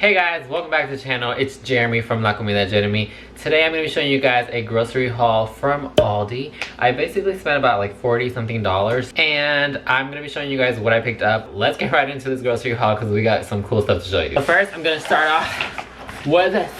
Hey guys, welcome back to the channel. It's Jeremy from lacomidadejeremie. Today I'm going to be showing you guys a grocery haul from Aldi. I basically spent about like 40 something dollars and I'm going to be showing you guys what I picked up. Let's get right into this grocery haul because we got some cool stuff to show you. So first I'm going to start off with this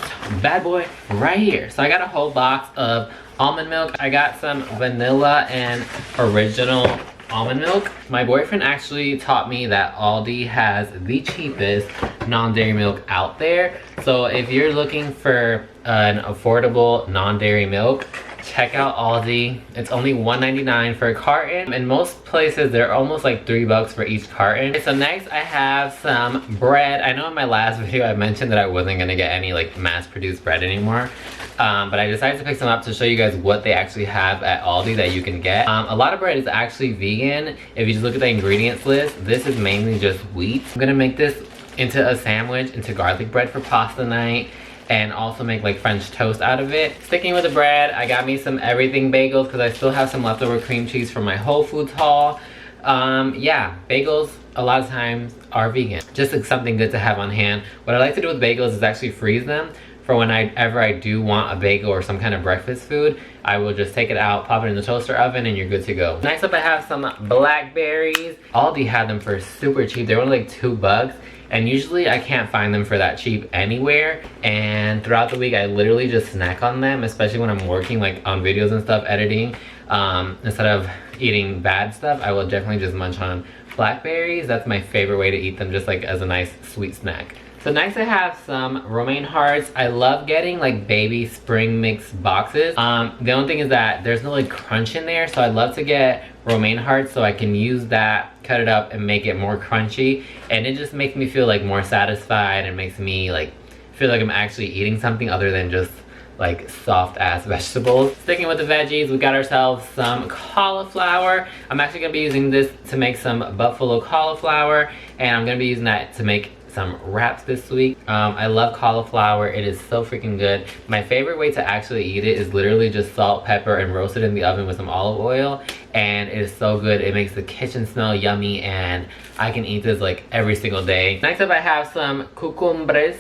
bad boy right here. So I got a whole box of almond milk. I got some vanilla and original almond milk. My boyfriend actually taught me that Aldi has the cheapest non-dairy milk out there. So if you're looking for an affordable non-dairy milk, check out Aldi. It's only $1.99 for a carton. In most places, they're almost like $3 for each carton. So next I have some bread. I know in my last video I mentioned that I wasn't gonna get any like mass-produced bread anymore. But I decided to pick some up to show you guys what they actually have at Aldi that you can get. A lot of bread is actually vegan. If you just look at the ingredients list, this is mainly just wheat. I'm gonna make this into a sandwich, into garlic bread for pasta night, and also make like French toast out of it. Sticking with the bread, I got me some everything bagels because I still have some leftover cream cheese from my Whole Foods haul. Yeah, bagels a lot of times are vegan. Just like something good to have on hand. What I like to do with bagels is actually freeze them for whenever I do want a bagel or some kind of breakfast food. I will just take it out, pop it in the toaster oven, and you're good to go. Next up I have some Blackberries. Aldi had them for super cheap. They were only like $2. And usually I can't find them for that cheap anywhere. And throughout the week I literally just snack on them, especially when I'm working like on videos and stuff, editing. Instead of eating bad stuff, I will definitely just munch on Blackberries. That's my favorite way to eat them, just like as a nice sweet snack. So next I have some romaine hearts. I love getting like baby spring mix boxes. The only thing is that there's no like crunch in there, so I'd love to get romaine hearts so I can use that, cut it up and make it more crunchy, and it just makes me feel like more satisfied and makes me like feel like I'm actually eating something other than just like soft ass vegetables. Sticking with the veggies, we got ourselves some cauliflower. I'm actually gonna be using this to make some buffalo cauliflower, and I'm gonna be using that to make some wraps this week. I love cauliflower. It is so freaking good. My favorite way to actually eat it is literally just salt, pepper, and roast it in the oven with some olive oil, and it is so good. It makes the kitchen smell yummy, and I can eat this like every single day. Next up I have some cucumbers.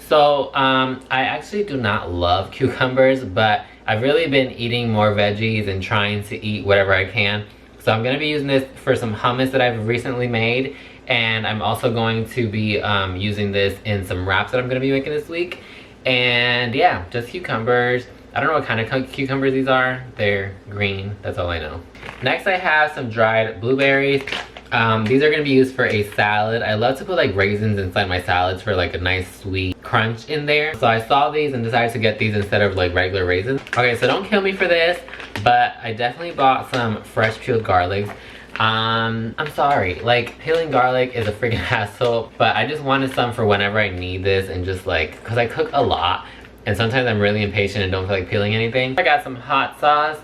So I actually do not love cucumbers, but I've really been eating more veggies and trying to eat whatever I can. So I'm gonna be using this for some hummus that I've recently made, and I'm also going to be using this in some wraps that I'm gonna be making this week. And yeah, just cucumbers. I don't know what kind of cucumbers these are. They're green, that's all I know. Next I have some dried blueberries. These are gonna be used for a salad. I love to put like raisins inside my salads for like a nice sweet crunch in there. So I saw these and decided to get these instead of like regular raisins. Okay, so don't kill me for this, but I definitely bought some fresh peeled garlic. I'm sorry, like peeling garlic is a freaking hassle, but I just wanted some for whenever I need this, and just like, cause I cook a lot and sometimes I'm really impatient and don't feel like peeling anything. I got some hot sauce.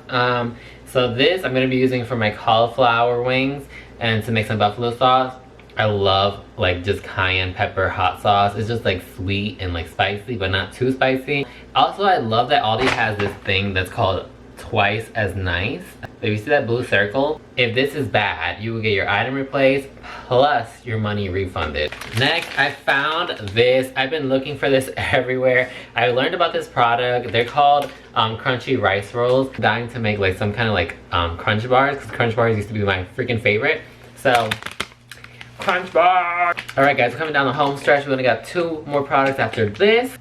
So this I'm gonna be using for my cauliflower wings and to make some buffalo sauce. I love like just cayenne pepper hot sauce. It's just like sweet and like spicy, but not too spicy. Also, I love that Aldi has this thing that's called twice as nice. If you see that blue circle, if this is bad, you will get your item replaced plus your money refunded. Next, I found this. I've been looking for this everywhere. I learned about this product. They're called crunchy rice rolls. I'm dying to make like some kind of like crunch bars, because crunch bars used to be my freaking favorite. So crunch bar. All right guys, coming down the home stretch, we only got 2 more products after this.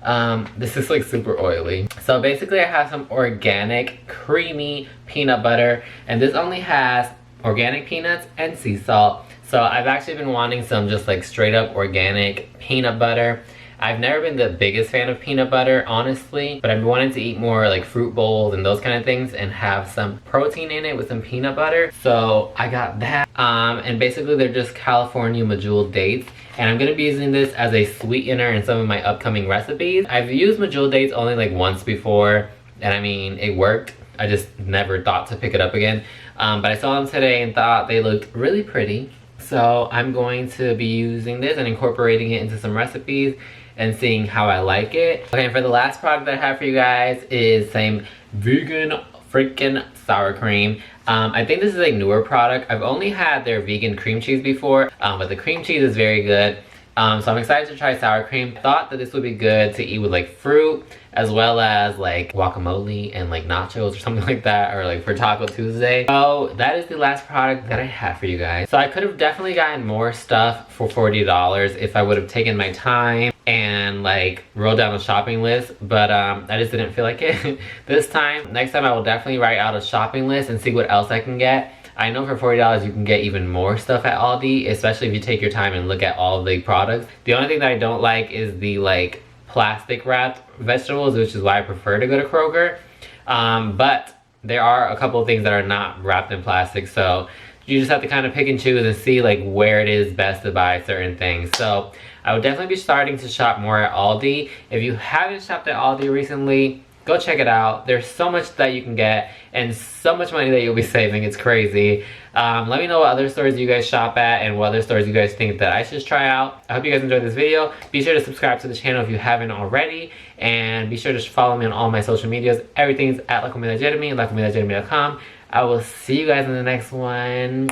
This is like super oily. So basically I have some organic creamy peanut butter, and this only has organic peanuts and sea salt. So I've actually been wanting some just like straight up organic peanut butter. I've never been the biggest fan of peanut butter, honestly, but I've been wanting to eat more like fruit bowls and those kind of things and have some protein in it with some peanut butter. So I got that. And basically they're just California medjool dates. And I'm gonna be using this as a sweetener in some of my upcoming recipes. I've used medjool dates only like once before, and I mean, it worked. I just never thought to pick it up again. But I saw them today and thought they looked really pretty. So I'm going to be using this and incorporating it into some recipes and seeing how I like it. Okay, and for the last product that I have for you guys is some vegan freaking sour cream. I think this is a newer product. I've only had their vegan cream cheese before, but the cream cheese is very good. So I'm excited to try sour cream. Thought that this would be good to eat with like fruit, as well as like guacamole and like nachos or something like that, or like for Taco Tuesday. So that is the last product that I have for you guys. So I could have definitely gotten more stuff for $40 if I would have taken my time and like wrote down a shopping list, but I just didn't feel like it this time. Next time I will definitely write out a shopping list and see what else I can get. I know for $40 you can get even more stuff at Aldi, especially if you take your time and look at all the products. The only thing that I don't like is the like plastic wrapped vegetables, which is why I prefer to go to Kroger. But there are a couple of things that are not wrapped in plastic, so you just have to kind of pick and choose and see like where it is best to buy certain things. So I would definitely be starting to shop more at Aldi. If you haven't shopped at Aldi recently, go check it out. There's so much that you can get and so much money that you'll be saving. It's crazy. Let me know what other stores you guys shop at and what other stores you guys think that I should try out. I hope you guys enjoyed this video. Be sure to subscribe to the channel if you haven't already. And be sure to follow me on all my social medias. Everything's at lacomidadejeremie, lacomidadejeremie.com. I will see you guys in the next one.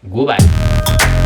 Goodbye.